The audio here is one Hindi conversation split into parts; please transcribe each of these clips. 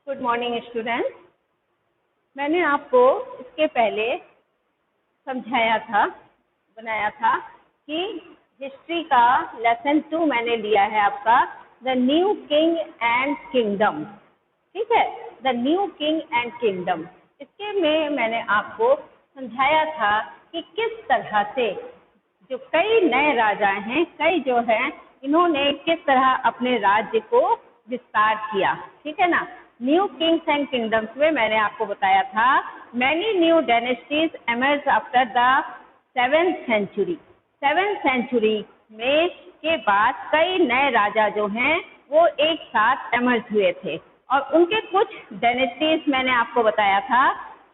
Good morning students. मैंने आपको इसके पहले बनाया था कि हिस्ट्री का लेसन 2 मैंने लिया है आपका, the new king and kingdom. ठीक है, the new king and kingdom. इसके में मैंने आपको समझाया था कि किस तरह से जो कई नए राजा हैं, कई जो हैं, इन्होंने किस तरह अपने राज्य को विस्तार किया। ठीक है ना। न्यू किंग्स एंड किंगडम्स में मैंने आपको बताया था many new dynasties emerge after the 7th century. 7th century में के बाद कई नए राजा जो हैं वो एक साथ एमर्ज हुए थे और उनके कुछ डायनेस्टीज मैंने आपको बताया था,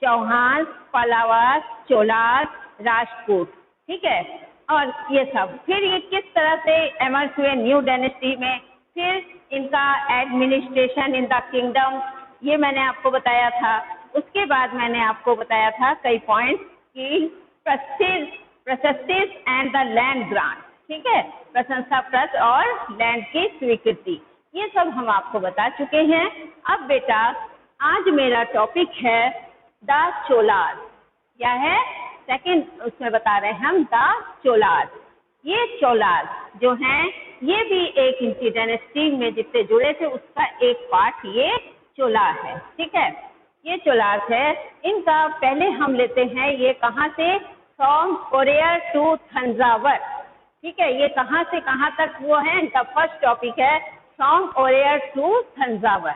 चौहान, पल्लवास, चोलास, राजपूत। ठीक है, और ये सब फिर ये किस तरह से एमर्ज हुए न्यू डायनेस्टी में, फिर इनका एडमिनिस्ट्रेशन इन द किंगडम, ये मैंने आपको बताया था। उसके बाद मैंने आपको बताया था कई पॉइंट्स की प्रशस्तिस एंड द लैंड ग्रांट। ठीक है, प्रशंसा पत्र और लैंड की स्वीकृति, ये सब हम आपको बता चुके हैं। अब बेटा आज मेरा टॉपिक है द चोलास। क्या है? सेकंड उसमें बता रहे हैं हम द चोलास। ये चोलास जो हैं ये भी एक इनकी डायनेस्टी में जिससे जुड़े थे उसका एक पार्ट ये चोलास है। ठीक है, ये चोलास है। इनका पहले हम लेते हैं ये कहाँ से, फ्रॉम कोरियर टू थंजावर। ठीक है, ये कहाँ से कहाँ तक वो है, इनका फर्स्ट टॉपिक है फ्रॉम कोरियर टू थंजावर।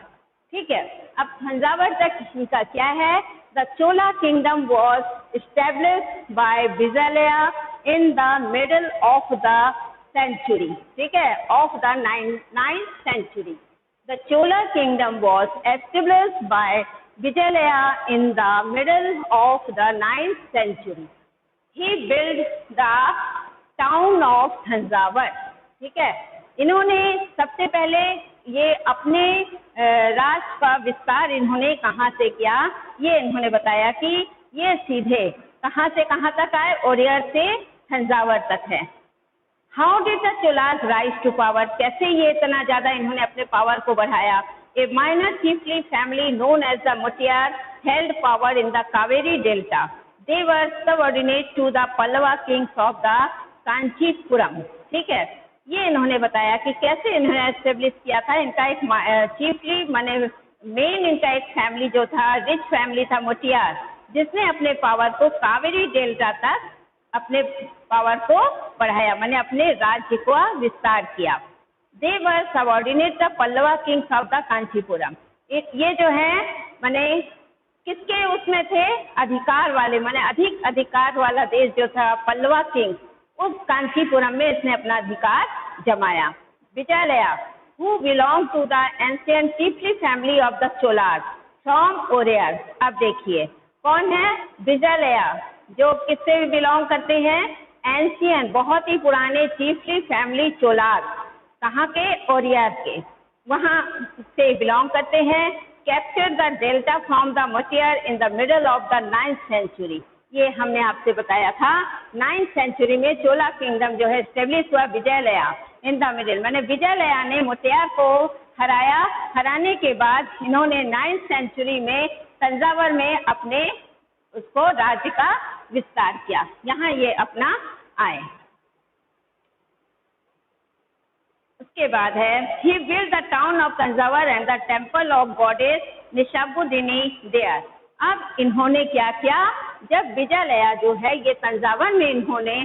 ठीक है, अब थंजावर तक इनका क्या है, the Chola kingdom was established by Vijayalaya in the middle of the century. ठीक है, of the 9th century. The Chola kingdom was established by Vijayalaya in the middle of the 9th century. He built the town of Thanjavur. ठीक है, इन्होंने सबसे पहले ये अपने राज्य का विस्तार इन्होंने कहाँ से किया, ये इन्होंने बताया कि ये सीधे कहाँ से कहाँ तक आए, ओरियर से थंजावर तक है। How did the Cholas rise to power, कैसे ये इतना ज्यादा इन्होंने अपने पावर को बढ़ाया। A minor chiefly family known as the Muttaraiyar held power in the Kaveri delta. They were subordinate to the Pallava kings of the Kanchipuram. ठीक है, ये इन्होंने बताया कि कैसे इन्होंने एस्टेब्लिश किया था। इनका एक चीफली माने मेन इनका एक फैमिली जो था, रिच फैमिली था मोटियार, जिसने अपने पावर को कावेरी डेल्टा तक अपने पावर को बढ़ाया, माने अपने राज्य को विस्तार किया। They were subordinate the Pallava kings of the Kanchipuram. ये जो है माने किसके उसमें थे, अधिकार वाले, माने अधिक अधिकार वाला देश जो था पल्लवा किंग, उस कांचीपुरम में इसने अपना अधिकार जमाया। विजयलया who belong to the ancient chiefly family of the Cholas from Oriar। अब देखिए कौन है, विजयलया, जो किससे बिलोंग करते हैं, एंशियन बहुत ही पुराने चीफली फैमिली चोलास, कहाँ के, ओरियर के, वहाँ से बिलोंग करते हैं। Capture the delta from the Muttaraiyar in the middle of the 9th century. ये हमने आपसे बताया था 9th सेंचुरी में चोला किंगडम जो है स्टेब्लिश हुआ विजयलया इन द मिडिल, मैंने विजयलया ने मोटियार को हराया। हराने के बाद इन्होंने 9th सेंचुरी में तंजावर में अपने उसको राज्य का विस्तार किया, यहाँ ये अपना आए। उसके बाद है he built the town of Tanjavur and the temple of goddess निशाम्बुदिनी there। अब इन्होंने क्या किया, जब विजयलया जो है ये तंजावर में इन्होंने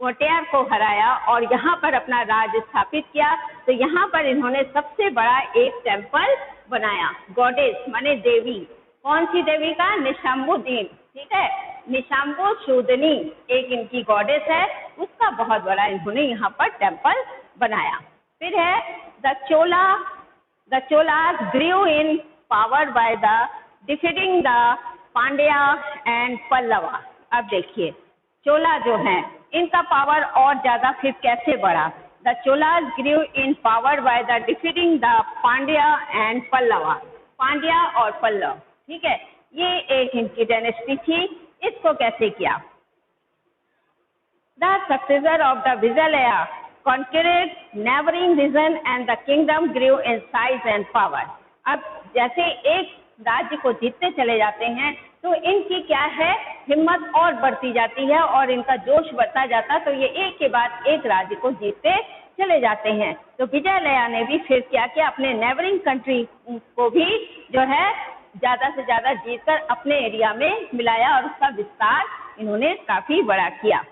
मोटियार को हराया और यहाँ पर अपना राज्य स्थापित किया, तो यहाँ पर इन्होंने सबसे बड़ा एक टेम्पल बनाया, गॉडेस माने देवी। कौन सी देवी का, निशाम्बुदीन। ठीक है, निशाम्बुशूदनी एक इनकी गॉडेस है, उसका बहुत बड़ा इन्होंने यहाँ पर टेम्पल बनाया। फिर है the Cholas grew in power by the defeating the Pandya and Pallava. अब देखिए चोला जो है इनका पावर और ज्यादा फिर कैसे बढ़ा। The Cholas grew in power by the defeating the Pandya and Pallava, Pandya और पल्लव। ठीक है, ये एक इनकी डायनेस्टी थी। इसको कैसे किया, the successor of the Vijayalaya conquered neighboring region and the kingdom grew in size and power। अब जैसे एक राज्य को जीतते चले जाते हैं तो इनकी क्या है, हिम्मत और बढ़ती जाती है और इनका जोश बढ़ता जाता है, तो ये एक के बाद एक राज्य को जीतते चले जाते हैं। तो विजयलया ने भी फिर क्या किया, अपने नेबरिंग कंट्री को भी जो है ज्यादा से ज्यादा जीतकर अपने एरिया में मिलाया और उसका विस्तार इन्होंने काफी बड़ा किया।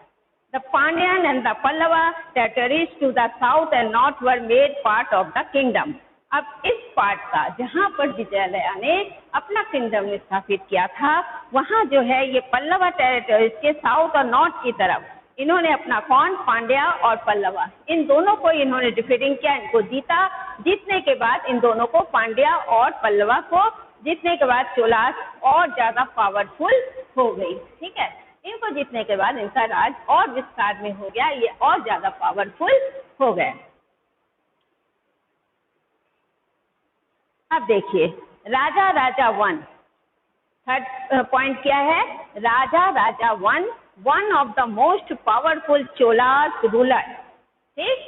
The Pandyan and the Pallava territories to the south and north were made part of the kingdom. अब इस पार्ट का जहाँ पर विजयलया ने अपना किंगडम स्थापित किया था, वहाँ जो है ये पल्लवा टेरिटरीज के साउथ और नॉर्थ की तरफ इन्होंने अपना कौन, पांड्या और पल्लवा, इन दोनों को इन्होंने डिफीटिंग किया, इनको जीता। जीतने के बाद इन दोनों को, पांड्या और पल्लवा को जीतने के बाद चोलास और ज्यादा पावरफुल हो गई। ठीक है, इनको जीतने के बाद इनका राज और विस्तार में हो गया, ये और ज्यादा पावरफुल हो गए। अब देखिए Raja Raja one, third point क्या है, Raja Raja one of the most powerful Cholas ruler. ठीक,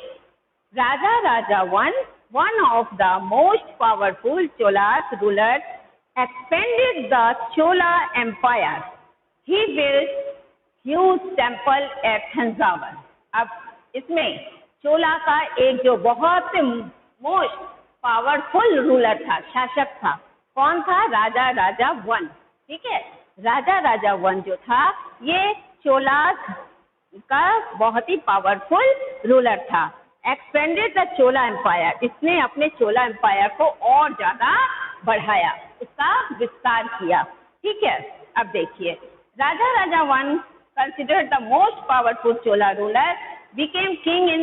Raja Raja one of the most powerful Cholas ruler expanded the Chola Empire. He built huge temple at Thanjavur. अब इसमें चोला का एक जो बहुत मोस्ट पावरफुल रूलर था, शासक था, कौन था, राजा राजा वन। ठीक है, राजा राजा वन जो था ये चोला का बहुत ही पावरफुल रूलर था। एक्सपेंडेड द चोला एम्पायर, इसने अपने चोला एम्पायर को और ज्यादा बढ़ाया, उसका विस्तार किया। ठीक है, अब देखिए Raja Raja one considered the most powerful Chola ruler became king in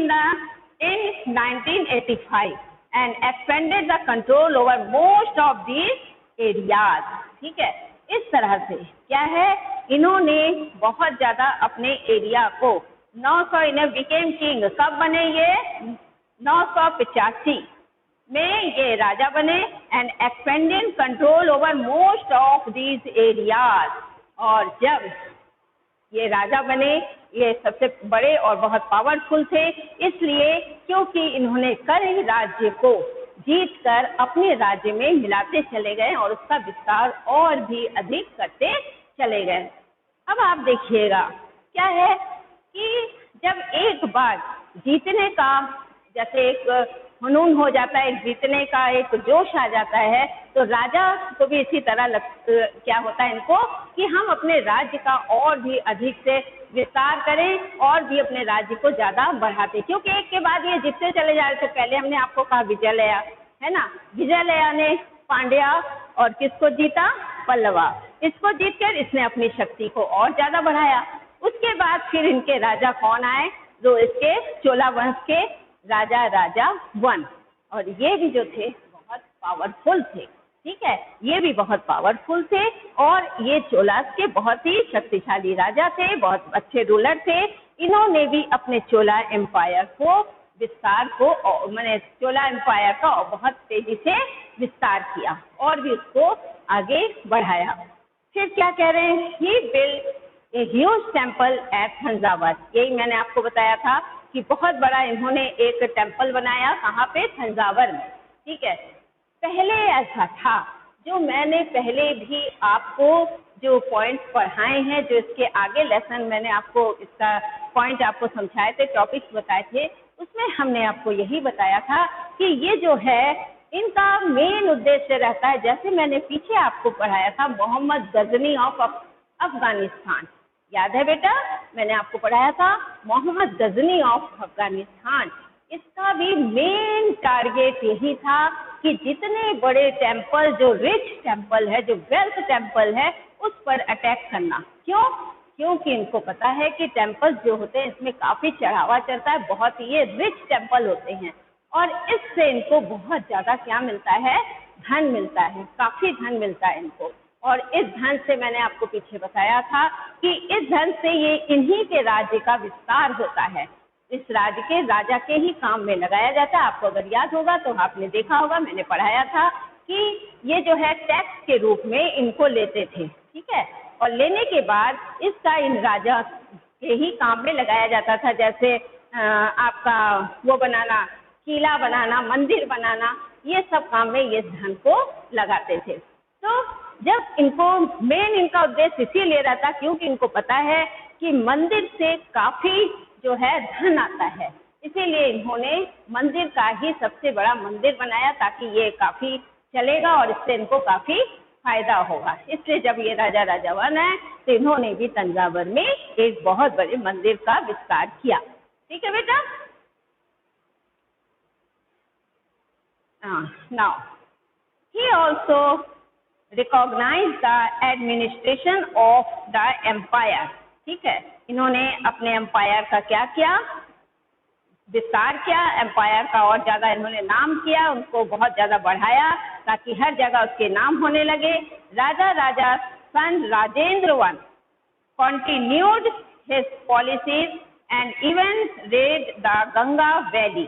1985 and expanded the control over most of these areas. ठीक है, इस तरह से क्या है, इन्होंने बहुत ज्यादा अपने एरिया को 900 इन्हें became king, कब बने ये, 985 में ये राजा बने and expanded control over most of these areas. और जब ये राजा बने, ये सबसे बड़े और बहुत पावरफुल थे, इसलिए क्योंकि इन्होंने कई राज्य को जीतकर अपने राज्य में मिलाते चले गए और उसका विस्तार और भी अधिक करते चले गए। अब आप देखिएगा क्या है कि जब एक बार जीतने का जैसे एक जुनून हो जाता है, जीतने का एक जोश आ जाता है, तो राजा को भी इसी तरह क्या होता है इनको कि हम अपने राज्य का और भी अधिक से विस्तार करें और भी अपने राज्य को ज्यादा बढ़ाते, क्योंकि एक के बाद ये जीतते चले जा रहे थे। पहले हमने आपको कहा विजयलया है ना, विजयलया ने पांड्या और किसको जीता, पल्लवा, इसको जीतकर इसने अपनी शक्ति को और ज्यादा बढ़ाया। उसके बाद फिर इनके राजा कौन आए, जो इसके चोला वंश के राजा राजा वन, और ये भी जो थे बहुत पावरफुल थे। ठीक है, ये भी बहुत पावरफुल थे और ये चोलास के बहुत ही शक्तिशाली राजा थे, बहुत अच्छे रूलर थे। इन्होंने भी अपने चोला एम्पायर को विस्तार को, मैंने चोला एम्पायर का बहुत तेजी से विस्तार किया और भी उसको आगे बढ़ाया। फिर क्या कह रहे हैं, he build a huge temple at Thanjavur. यही मैंने आपको बताया था कि बहुत बड़ा इन्होंने एक टेम्पल बनाया, कहाँ पे, थंजावर में। ठीक है, पहले ऐसा था, जो मैंने पहले भी आपको जो पॉइंट्स पढ़ाए हैं, जो इसके आगे लेसन मैंने आपको इसका पॉइंट आपको समझाए थे, टॉपिक्स बताए थे, उसमें हमने आपको यही बताया था कि ये जो है इनका मेन उद्देश्य रहता है, जैसे मैंने पीछे आपको पढ़ाया था, मोहम्मद गजनी ऑफ अफगानिस्तान, याद है बेटा, मैंने आपको पढ़ाया था मोहम्मद गजनी ऑफ अफगानिस्तान। इसका भी मेन टारगेट यही था कि जितने बड़े टेम्पल, जो रिच टेम्पल है, जो वेल्थ टेम्पल है, उस पर अटैक करना। क्यों? क्योंकि इनको पता है कि टेम्पल जो होते हैं इसमें काफी चढ़ावा चढ़ता है, बहुत ये रिच टेम्पल होते हैं और इससे इनको बहुत ज्यादा क्या मिलता है, धन मिलता है, काफी धन मिलता है इनको। और इस धन से मैंने आपको पीछे बताया था कि इस धन से ये इन्हीं के राज्य का विस्तार होता है, इस राज्य के राजा के ही काम में लगाया जाता है। आपको अगर याद होगा तो आपने देखा होगा, मैंने पढ़ाया था कि ये जो है टैक्स के रूप में इनको लेते थे। ठीक है, और लेने के बाद इसका इन राजा के ही काम में लगाया जाता था, जैसे आपका वो बनाना, किला बनाना, मंदिर बनाना, ये सब काम में ये धन को लगाते थे। तो जब इनको मेन इनका उद्देश्य इसीलिए रहता क्योंकि इनको पता है कि मंदिर से काफी जो है धन आता है, इसीलिए इन्होंने मंदिर का ही सबसे बड़ा मंदिर बनाया ताकि ये काफी चलेगा और इससे इनको काफी फायदा होगा। इसलिए जब ये राजा राजावन है तो इन्होंने भी तंजावर में एक बहुत बड़े मंदिर का विस्तार किया। ठीक है बेटा। Now he also recognized the administration of the empire। ठीक है, इन्होंने अपने एम्पायर का क्या किया, विस्तार किया, एम्पायर का और ज्यादा इन्होंने नाम किया, उनको बहुत ज्यादा बढ़ाया ताकि हर जगह उसके नाम होने लगे। Raja Raja son Rajendra one continued his policies and even raided the Ganga valley.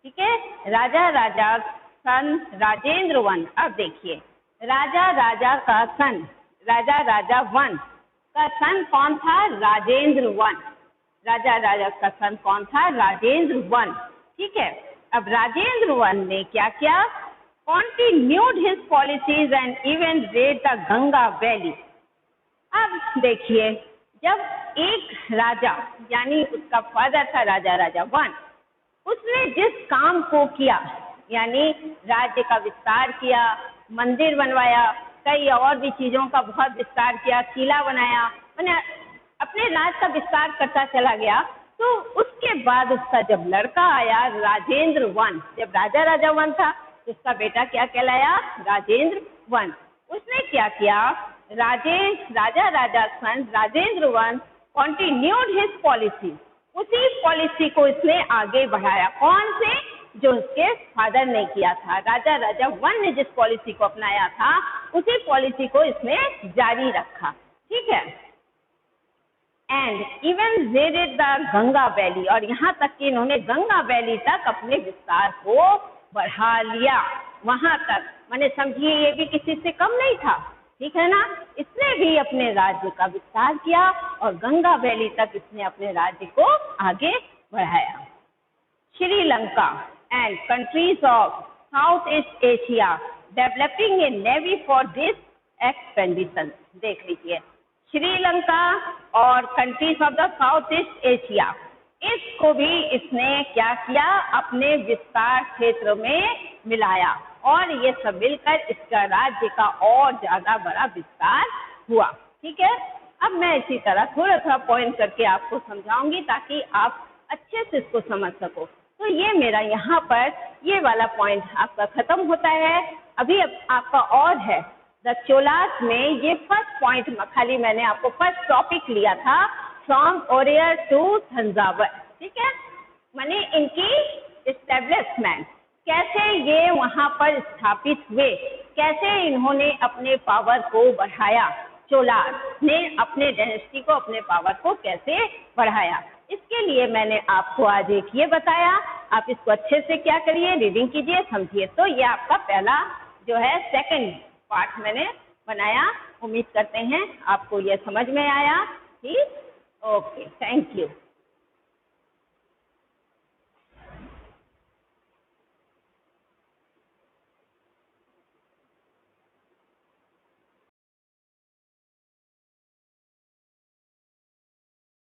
ठीक है, राजा राजा सन राजेंद्र वन। अब देखिए, राजा राजा का सन, राजा राजा वन का सन कौन था, राजेंद्र वन। राजा राजा का सन कौन था, राजेंद्र वन। ठीक है, अब राजेंद्र वन ने क्या किया, continued his policies and even raided the Ganga valley. अब देखिए, जब एक राजा यानी उसका फादर था राजा राजा वन, उसने जिस काम को किया यानी राज्य का विस्तार किया, मंदिर बनवाया, कई और भी चीजों का बहुत विस्तार किया, किला बनाया, मैंने अपने राज का विस्तार करता चला गया। तो उसके बाद उसका जब लड़का आया राजेंद्र वन, जब राजा राजा वन था तो उसका बेटा क्या कहलाया, राजेंद्र वन। उसने क्या किया, Raja Raja son Rajendra one continued his policy। उसी पॉलिसी को इसने आगे बढ़ाया, कौन से, जो उसके फादर ने किया था। राजा राजा वन ने जिस पॉलिसी को अपनाया था उसी पॉलिसी को इसने जारी रखा। ठीक है, and even raided the Ganga valley, और यहाँ तक कि इन्होंने गंगा वैली तक अपने विस्तार को बढ़ा लिया, वहां तक, मैंने समझिए ये भी किसी से कम नहीं था। ठीक है ना, इसने भी अपने राज्य का विस्तार किया और गंगा वैली तक इसने अपने राज्य को आगे बढ़ाया। Sri Lanka and countries of south east Asia developing a navy for this expedition. देख लीजिए, श्रीलंका और countries of the south east Asia, इसको भी इसने क्या किया, अपने विस्तार क्षेत्र में मिलाया और ये सब मिलकर इसका राज्य का और ज्यादा बड़ा विस्तार हुआ। ठीक है, अब मैं इसी तरह थोड़ा थोड़ा पॉइंट करके आपको समझाऊंगी ताकि आप अच्छे से इसको समझ सको। तो ये मेरा यहाँ पर ये वाला पॉइंट आपका खत्म होता है। अभी आपका और है द चोलास में, ये फर्स्ट पॉइंट खाली मैंने आपको फर्स्ट टॉपिक लिया था, फ्रॉम ओरियर टू तंजावर। ठीक है, माने इनकी एस्टेब्लिशमेंट, कैसे ये वहां पर स्थापित हुए, कैसे इन्होंने अपने पावर को बढ़ाया, चोलास ने अपने डायनेस्टी को, अपने पावर को कैसे बढ़ाया, इसके लिए मैंने आपको आज एक ये बताया। आप इसको अच्छे से क्या करिए, रीडिंग कीजिए, समझिए। तो ये आपका पहला जो है सेकंड पार्ट मैंने बनाया। उम्मीद करते हैं आपको ये समझ में आया। ठीक, ओके, थैंक यू।